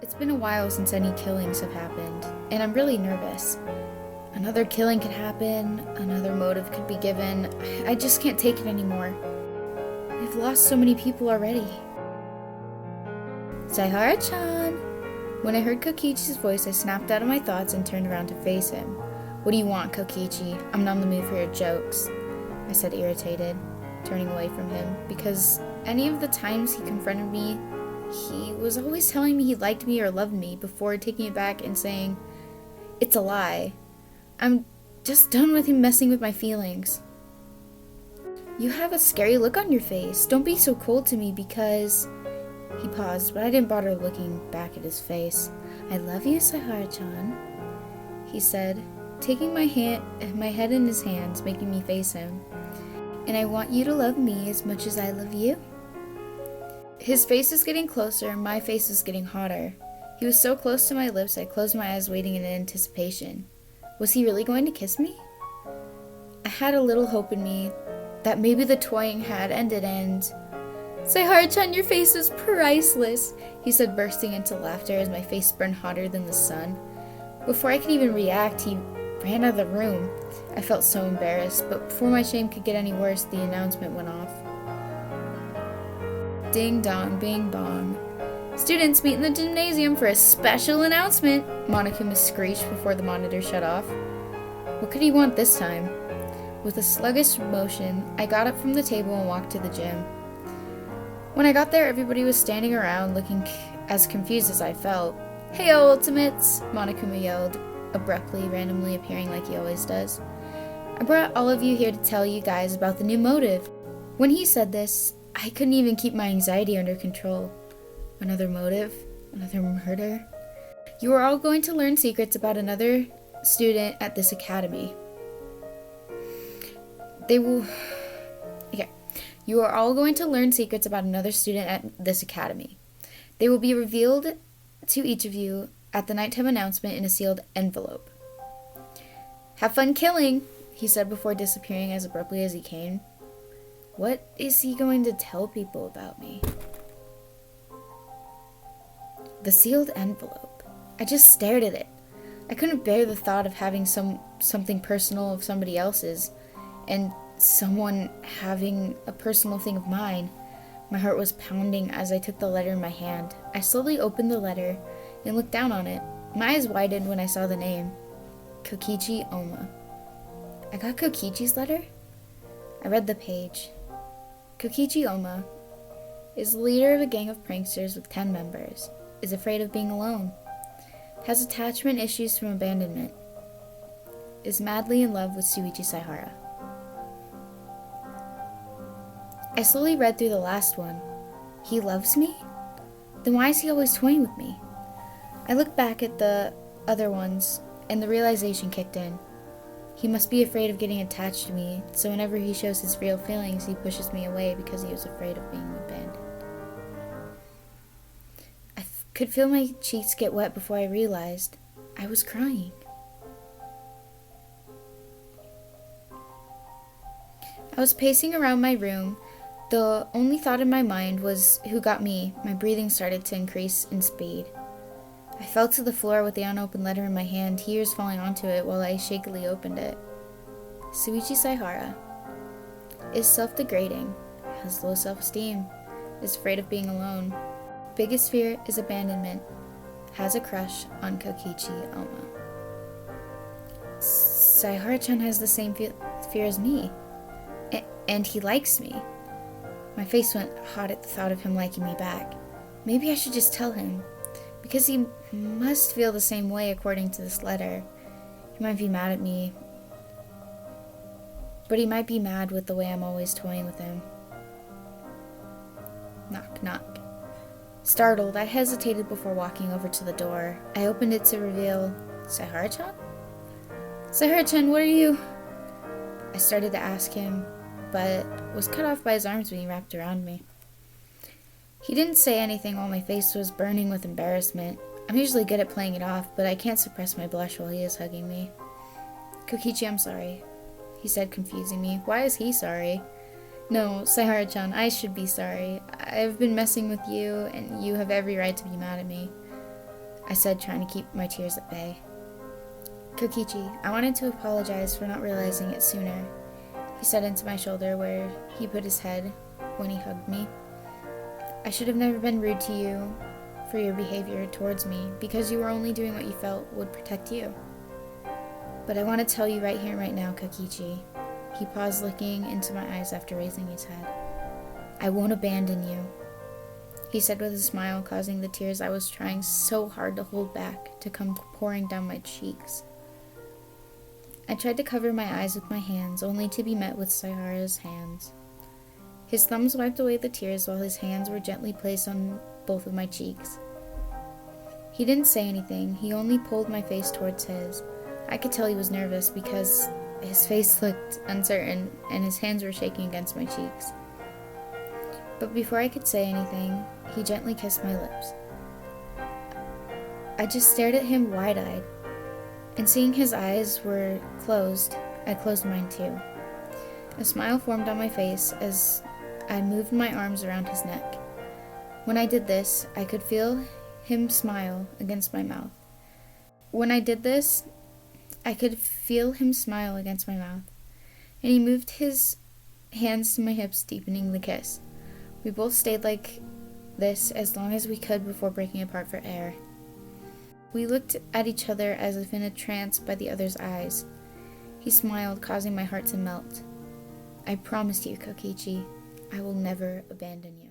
It's been a while since any killings have happened, and I'm really nervous. Another killing could happen, another motive could be given. I just can't take it anymore. I've lost so many people already. Saihara-chan! When I heard Kokichi's voice, I snapped out of my thoughts and turned around to face him. What do you want, Kokichi? I'm not in the mood for your jokes, I said, irritated, turning away from him, because any of the times he confronted me, he was always telling me he liked me or loved me before taking it back and saying, "It's a lie. I'm just done with him messing with my feelings." You have a scary look on your face. Don't be so cold to me because... He paused, but I didn't bother looking back at his face. "I love you, Saihara-chan," he said, taking my head in his hands, making me face him. "And I want you to love me as much as I love you." His face was getting closer, and my face was getting hotter. He was so close to my lips, I closed my eyes waiting in anticipation. Was he really going to kiss me? I had a little hope in me that maybe the toying had ended and... "Saihara-chan, your face is priceless," he said, bursting into laughter as my face burned hotter than the sun. Before I could even react, he ran out of the room. I felt so embarrassed, but before my shame could get any worse, the announcement went off. Ding dong, bing bong. "Students, meet in the gymnasium for a special announcement," Monokuma screeched before the monitor shut off. What could he want this time? With a sluggish motion, I got up from the table and walked to the gym. When I got there, everybody was standing around looking as confused as I felt. "Hey, Ultimates!" Monokuma yelled, abruptly, randomly appearing like he always does. "I brought all of you here to tell you guys about the new motive." When he said this, I couldn't even keep my anxiety under control. Another motive? Another murder? "You are all going to learn secrets about another student at this academy. You are all going to learn secrets about another student at this academy. They will be revealed to each of you at the nighttime announcement in a sealed envelope. Have fun killing," he said before disappearing as abruptly as he came. What is he going to tell people about me? The sealed envelope. I just stared at it. I couldn't bear the thought of having something personal of somebody else's, and someone having a personal thing of mine. My heart was pounding as I took the letter in my hand. I slowly opened the letter and looked down on it. My eyes widened when I saw the name. Kokichi Oma. I got Kokichi's letter? I read the page. Kokichi Oma is the leader of a gang of pranksters with 10 members, is afraid of being alone, has attachment issues from abandonment, is madly in love with Shuichi Saihara. I slowly read through the last one. He loves me? Then why is he always toying with me? I looked back at the other ones, and the realization kicked in. He must be afraid of getting attached to me, so whenever he shows his real feelings, he pushes me away because he was afraid of being abandoned. I could feel my cheeks get wet before I realized I was crying. I was pacing around my room. The only thought in my mind was who got me. My breathing started to increase in speed. I fell to the floor with the unopened letter in my hand, tears falling onto it while I shakily opened it. Shuichi Saihara is self-degrading, has low self-esteem, is afraid of being alone. Biggest fear is abandonment, has a crush on Kokichi Oma. Saihara-chan has the same fear as me, and he likes me. My face went hot at the thought of him liking me back. Maybe I should just tell him, because he must feel the same way according to this letter. He might be mad at me, but he might be mad with the way I'm always toying with him. Knock, knock. Startled, I hesitated before walking over to the door. I opened it to reveal Saihara-chan? Saihara-chan, what are you? I started to ask him, but was cut off by his arms being wrapped around me. He didn't say anything while my face was burning with embarrassment. I'm usually good at playing it off, but I can't suppress my blush while he is hugging me. Kokichi, I'm sorry, he said, confusing me. Why is he sorry? No, Saihara-chan, I should be sorry. I've been messing with you, and you have every right to be mad at me. I said, trying to keep my tears at bay. Kokichi, I wanted to apologize for not realizing it sooner, he said into my shoulder where he put his head when he hugged me. I should have never been rude to you for your behavior towards me because you were only doing what you felt would protect you. But I want to tell you right here and right now, Kokichi. He paused, looking into my eyes after raising his head. I won't abandon you, he said with a smile, causing the tears I was trying so hard to hold back to come pouring down my cheeks. I tried to cover my eyes with my hands, only to be met with Sayara's hands. His thumbs wiped away the tears while his hands were gently placed on both of my cheeks. He didn't say anything, he only pulled my face towards his. I could tell he was nervous because his face looked uncertain and his hands were shaking against my cheeks. But before I could say anything, he gently kissed my lips. I just stared at him wide-eyed, and seeing his eyes were closed, I closed mine too. A smile formed on my face as I moved my arms around his neck. When I did this, I could feel him smile against my mouth. And he moved his hands to my hips, deepening the kiss. We both stayed like this as long as we could before breaking apart for air. We looked at each other as if in a trance by the other's eyes. He smiled, causing my heart to melt. I promise you, Kokichi, I will never abandon you.